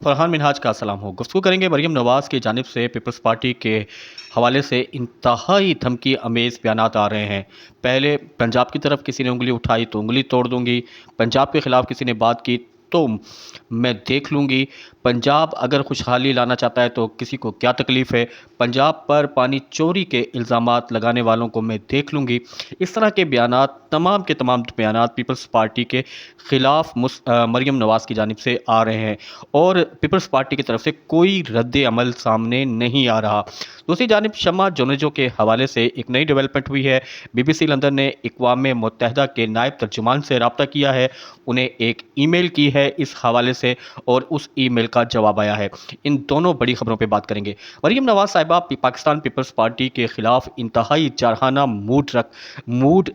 फरहान मिनहाज का सलाम हो। गुफ्तगू करेंगे मरीम नवाज़ की जानिब से पीपल्स पार्टी के हवाले से इंतहाई धमकी अमेज़ बयानात आ रहे हैं। पहले पंजाब की तरफ किसी ने उंगली उठाई तो उंगली तोड़ दूंगी, पंजाब के ख़िलाफ़ किसी ने बात की तो मैं देख लूँगी, पंजाब अगर खुशहाली लाना चाहता है तो किसी को क्या तकलीफ़ है, पंजाब पर पानी चोरी के इल्ज़ामात लगाने वालों को मैं देख लूँगी। इस तरह के बयानात तमाम के तमाम बयानात पीपल्स पार्टी के ख़िलाफ़ मरीम नवाज़ की जानिब से आ रहे हैं और पीपल्स पार्टी की तरफ से कोई रद्द अमल सामने नहीं आ रहा। दूसरी जानिब शम्मा जोनेजो के हवाले से एक नई डेवलपमेंट हुई है। BBC लंदन ने अक़वाम मुत्तहिदा के नायब तर्जुमान से रब्ता किया है, उन्हें एक ईमेल की है इस हवाले से और उस ईमेल का जवाब आया है। इन दोनों बड़ी खबरों पे बात करेंगे। मरीम नवाज साहिबा पाकिस्तान पीपल्स पार्टी के खिलाफ इंतहाई जारहाना मूड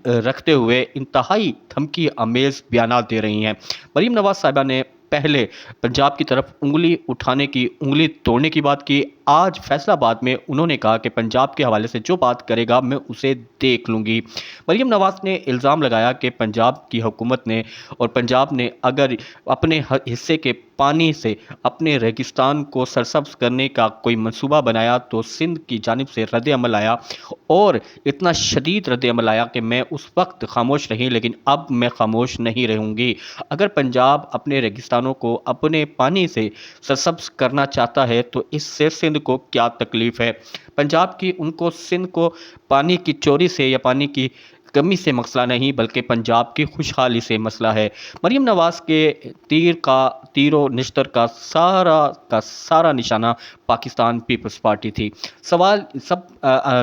रखते हुए इंतहाई धमकी अमेज बयानात दे रही हैं। मरीम नवाज साहिबा ने पहले पंजाब की तरफ उंगली उठाने की, उंगली तोड़ने की बात की। आज फैसलाबाद में उन्होंने कहा कि पंजाब के हवाले से जो बात करेगा मैं उसे देख लूंगी। मरीम नवाज ने इल्ज़ाम लगाया कि पंजाब की हुकूमत ने और पंजाब ने अगर अपने हिस्से के पानी से अपने रेगिस्तान को सरसब्ज करने का कोई मंसूबा बनाया तो सिंध की जानिब से रद्द अमल आया और इतना शदीद रद्द अमल आया कि मैं उस वक्त खामोश रही, लेकिन अब मैं खामोश नहीं रहूँगी। अगर पंजाब अपने रेगिस्तानों को अपने पानी से सरसब्ज करना चाहता है तो इससे सिंध को क्या तकलीफ़ है। पंजाब की उनको सिंध को पानी की चोरी से या पानी की कमी से मसला नहीं बल्कि पंजाब की खुशहाली से मसला है। मरीम नवाज़ के तीरों निश्तर का सारा निशाना पाकिस्तान पीपल्स पार्टी थी। सवाल सब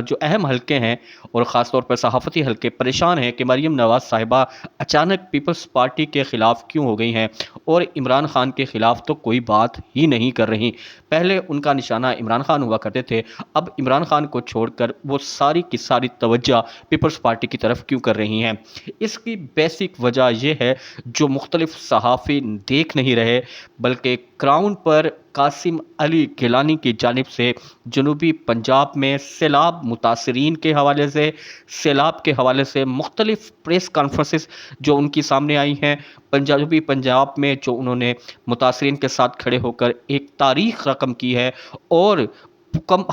जो अहम हलके हैं और ख़ास तौर पर सहाफ़ती हलके परेशान हैं कि मरीम नवाज़ साहिबा अचानक पीपल्स पार्टी के ख़िलाफ़ क्यों हो गई हैं और इमरान खान के ख़िलाफ़ तो कोई बात ही नहीं कर रही। पहले उनका निशाना इमरान खान हुआ करते थे, अब इमरान खान को छोड़कर वो सारी की सारी तवज्जो पीपल्स पार्टी की तरफ क्यों कर रही हैं। इसकी बेसिक वजह यह है जो मुख्तलिफ सहाफ़ी देख नहीं रहे, बल्कि क्राउन पर कासिम अली गिलानी की जानिब से जनूबी पंजाब में सैलाब मुतासरीन के हवाले से, सैलाब के हवाले से मुख्तलिफ प्रेस कॉन्फ्रेंसेस जो उनकी सामने आई हैं, पंजाबी पंजाब में जो उन्होंने मुतासरीन के साथ खड़े होकर एक तारीख रकम की है और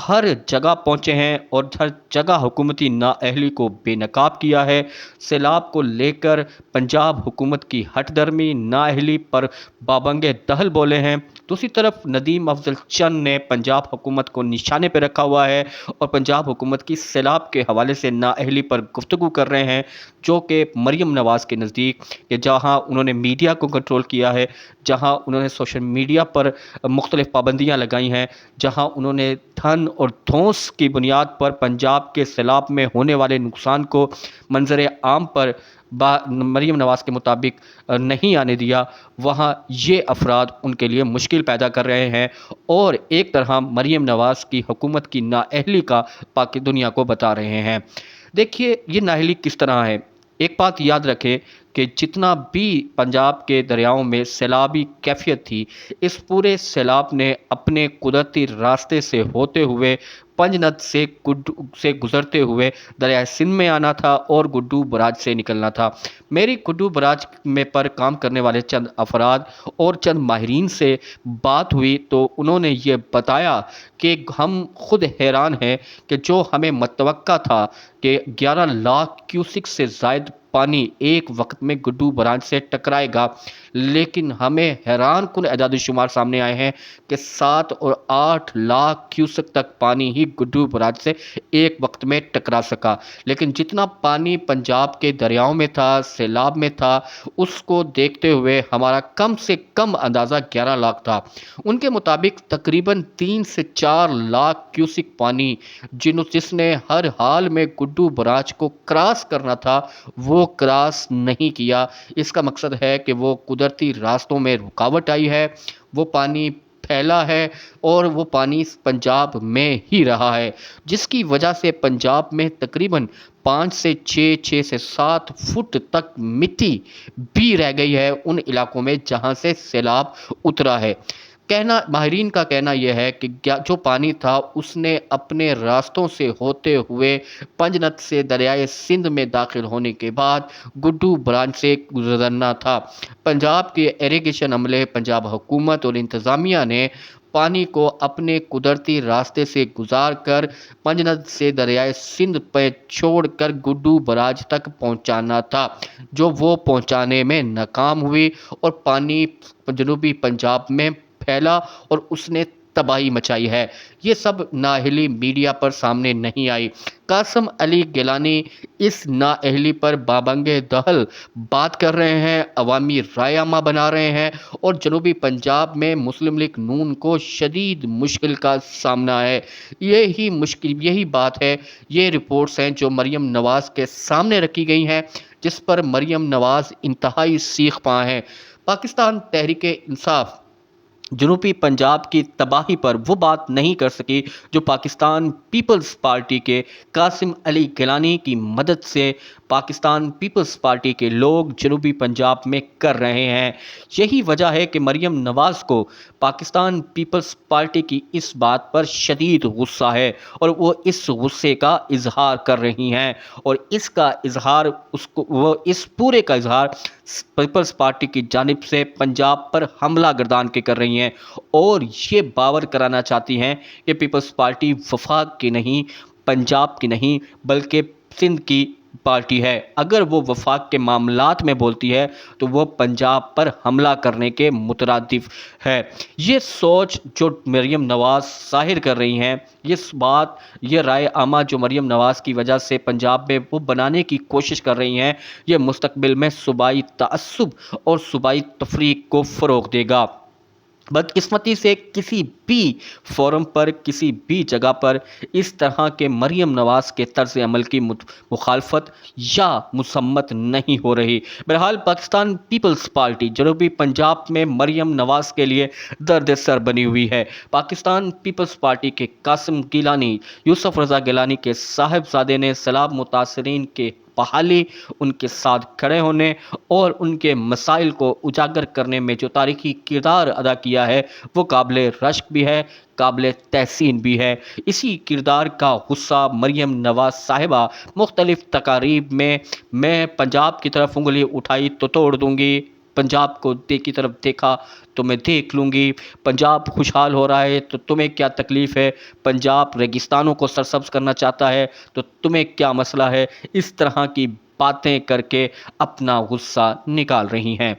हर जगह पहुँचे हैं और हर जगह हुकूमती नाअहली को बेनकाब किया है। सैलाब को लेकर पंजाब हुकूमत की हठधर्मी नाअहली पर बाबंगे दहल बोले हैं। दूसरी तरफ नदीम अफजल चंद ने पंजाब हुकूमत को निशाने पर रखा हुआ है और पंजाब हुकूमत की सैलाब के हवाले से नाअहली पर गुफ्तगू कर रहे हैं, जो कि मरीम नवाज़ के नज़दीक कि जहाँ उन्होंने मीडिया को कंट्रोल किया है, जहाँ उन्होंने सोशल मीडिया पर मुख्तलिफ पाबंदियाँ लगाई हैं, जहाँ उन्होंने धन और धौंस की बुनियाद पर पंजाब के सैलाब में होने वाले नुकसान को मंजर आम पर मरीम नवाज़ के मुताबिक नहीं आने दिया, वहाँ ये अफराद उनके लिए मुश्किल पैदा कर रहे हैं और एक तरह मरीम नवाज़ की हुकूमत की नाअहली का बाकी दुनिया को बता रहे हैं। देखिए ये नाअहली किस तरह है। एक बात याद रखें कि जितना भी पंजाब के दरियाओं में सैलाबी कैफियत थी, इस पूरे सैलाब ने अपने कुदरती रास्ते से होते हुए पंजनद से गुजरते हुए दरिया सिंध में आना था और गुड्डू बराज से निकलना था। मेरी गुड्डू बराज में पर काम करने वाले चंद अफराद और चंद माहिरीन से बात हुई तो उन्होंने ये बताया कि हम खुद हैरान हैं कि जो हमें मतवक्का था कि 11 लाख क्यूसिक से ज़ायद पानी एक वक्त में गुड्डू बराज से टकराएगा, लेकिन हमें हैरान कुन एजाद शुमार सामने आए हैं कि 7 और 8 लाख क्यूसेक तक पानी ही गुड्डू बराज से एक वक्त में टकरा सका। लेकिन जितना पानी पंजाब के दरियाओं में था, सैलाब में था, उसको देखते हुए हमारा कम से कम अंदाज़ा 11 लाख था। उनके मुताबिक तकरीबन 3 से 4 लाख क्यूसिक पानी जिसने हर हाल में गुड्डू बराज को क्रॉस करना था वो क्रॉस नहीं किया। इसका मकसद है कि वो कुदरती रास्तों में रुकावट आई है, वो पानी फैला है और वो पानी पंजाब में ही रहा है, जिसकी वजह से पंजाब में तकरीबन 5 से 6 से 7 फुट तक मिट्टी भी रह गई है उन इलाकों में जहां से सैलाब उतरा है। ماہرین کا کہنا یہ ہے کہ جو پانی تھا اس نے اپنے راستوں سے ہوتے ہوئے پنجنت سے دریائے سندھ میں داخل ہونے کے بعد گڈو برانچ سے گزرنا تھا۔ پنجاب کے ایریگیشن عملے، پنجاب حکومت اور انتظامیہ نے پانی کو اپنے قدرتی راستے سے گزار کر پنجنت سے دریائے سندھ پہ چھوڑ کر گڈو براج تک پہنچانا تھا، جو وہ پہنچانے میں ناکام ہوئی اور پانی جنوبی پنجاب میں پھیلا اور اس نے تباہی مچائی ہے۔ یہ سب نااہلی میڈیا پر سامنے نہیں آئی۔ قاسم علی گیلانی اس نااہلی پر بابنگ دہل بات کر رہے ہیں، عوامی رائے عامہ بنا رہے ہیں اور جنوبی پنجاب میں مسلم لیگ نون کو شدید مشکل کا سامنا ہے۔ یہی بات ہے، یہ رپورٹس ہیں جو مریم نواز کے سامنے رکھی گئی ہیں، جس پر مریم نواز انتہائی سیخ پا ہیں۔ پاکستان تحریک انصاف جنوبی پنجاب کی تباہی پر وہ بات نہیں کر سکی جو پاکستان پیپلز پارٹی کے قاسم علی گیلانی کی مدد سے پاکستان پیپلز پارٹی کے لوگ جنوبی پنجاب میں کر رہے ہیں۔ یہی وجہ ہے کہ مریم نواز کو پاکستان پیپلز پارٹی کی اس بات پر شدید غصہ ہے اور وہ اس غصے کا اظہار کر رہی ہیں، اور اس پورے کا اظہار پیپلز پارٹی کی جانب سے پنجاب پر حملہ گردان کے کر رہی ہیں، اور یہ باور کرانا چاہتی ہیں کہ پیپلز پارٹی وفاق کی نہیں، پنجاب کی نہیں، بلکہ سندھ کی پارٹی ہے۔ اگر وہ وفاق کے معاملات میں بولتی ہے تو وہ پنجاب پر حملہ کرنے کے مترادف ہے۔ یہ سوچ جو مریم نواز ظاہر کر رہی ہیں، یہ رائے عامہ جو مریم نواز کی وجہ سے پنجاب میں وہ بنانے کی کوشش کر رہی ہیں، یہ مستقبل میں صوبائی تعصب اور صوبائی تفریق کو فروغ دے گا۔ بدقسمتی سے کسی بھی فورم پر، کسی بھی جگہ پر اس طرح کے مریم نواز کے طرز عمل کی مخالفت یا مذمت نہیں ہو رہی۔ بہرحال پاکستان پیپلز پارٹی جنوبی پنجاب میں مریم نواز کے لیے درد سر بنی ہوئی ہے۔ پاکستان پیپلز پارٹی کے قاسم گیلانی، یوسف رضا گیلانی کے صاحبزادے نے سیلاب متاثرین کے بحالی، ان کے ساتھ کھڑے ہونے اور ان کے مسائل کو اجاگر کرنے میں جو تاریخی کردار ادا کیا ہے، وہ قابل رشک بھی ہے، قابل تحسین بھی ہے۔ اسی کردار کا غصہ مریم نواز صاحبہ مختلف تقاریب میں پنجاب کی طرف انگلی اٹھائی تو توڑ دوں گی، پنجاب کو کی طرف دیکھا تو میں دیکھ لوں گی، پنجاب خوشحال ہو رہا ہے تو تمہیں کیا تکلیف ہے، پنجاب ریگستانوں کو سرسبز کرنا چاہتا ہے تو تمہیں کیا مسئلہ ہے، اس طرح کی باتیں کر کے اپنا غصہ نکال رہی ہیں۔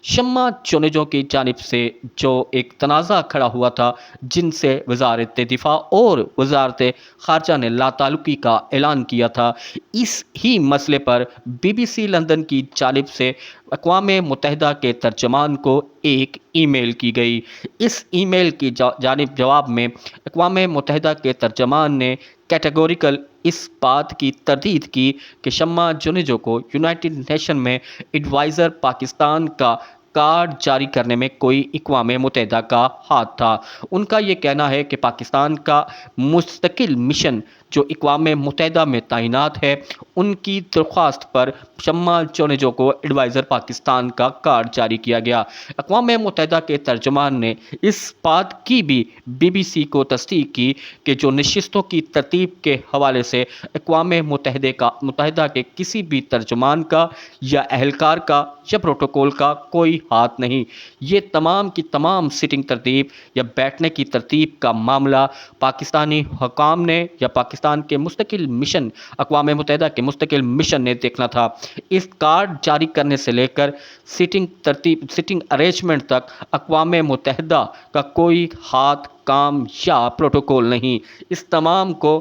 شمع چونیجو کی جانب سے جو ایک تنازع کھڑا ہوا تھا، جن سے وزارت دفاع اور وزارت خارجہ نے لا تعلقی کا اعلان کیا تھا، اس ہی مسئلے پر بی بی سی لندن کی جانب سے اقوام متحدہ کے ترجمان کو ایک ای میل کی گئی۔ اس ای میل کی جواب میں اقوام متحدہ کے ترجمان نے کیٹیگوریکل اس بات کی تردید کی کہ شمع چونیجو کو یونائٹڈ نیشن میں ایڈوائزر پاکستان کا کارڈ جاری کرنے میں کوئی اقوام متحدہ کا ہاتھ تھا۔ ان کا یہ کہنا ہے کہ پاکستان کا مستقل مشن جو اقوام متحدہ میں تعینات ہے، ان کی درخواست پر شمع چونیجو کو ایڈوائزر پاکستان کا کارڈ جاری کیا گیا۔ اقوام متحدہ کے ترجمان نے اس بات کی بھی بی بی سی کو تصدیق کی کہ جو نشستوں کی ترتیب کے حوالے سے اقوام متحدہ کے کسی بھی ترجمان کا یا اہلکار کا یا پروٹوکول کا کوئی ہاتھ نہیں۔ یہ تمام کی تمام سٹنگ ترتیب یا بیٹھنے کی ترتیب کا معاملہ پاکستانی حکام نے یا پاکستان کے مستقل مشن، اقوام متحدہ کے مستقل مشن نے دیکھنا تھا۔ اس کارڈ جاری کرنے سے لے کر سٹنگ ارینجمنٹ تک اقوام متحدہ کا کوئی ہاتھ، کام یا پروٹوکول نہیں۔ اس تمام کو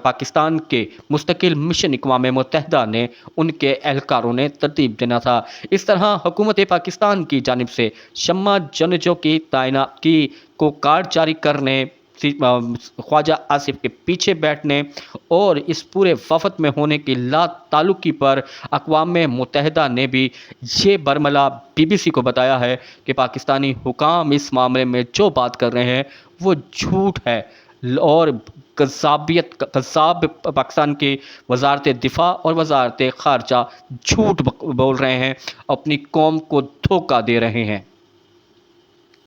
پاکستان کے مستقل مشن اقوام متحدہ نے، ان کے اہلکاروں نے ترتیب دینا تھا۔ اس طرح حکومت پاکستان کی جانب سے شمع چونیجو کی تعیناتی کو کارڈ جاری کرنے، خواجہ آصف کے پیچھے بیٹھنے اور اس پورے وفد میں ہونے کی لا تعلقی پر اقوام متحدہ نے بھی یہ برملا بی بی سی کو بتایا ہے کہ پاکستانی حکام اس معاملے میں جو بات کر رہے ہیں وہ جھوٹ ہے اور قذاب پاکستان کی وزارت دفاع اور وزارت خارجہ جھوٹ بول رہے ہیں، اپنی قوم کو دھوکہ دے رہے ہیں۔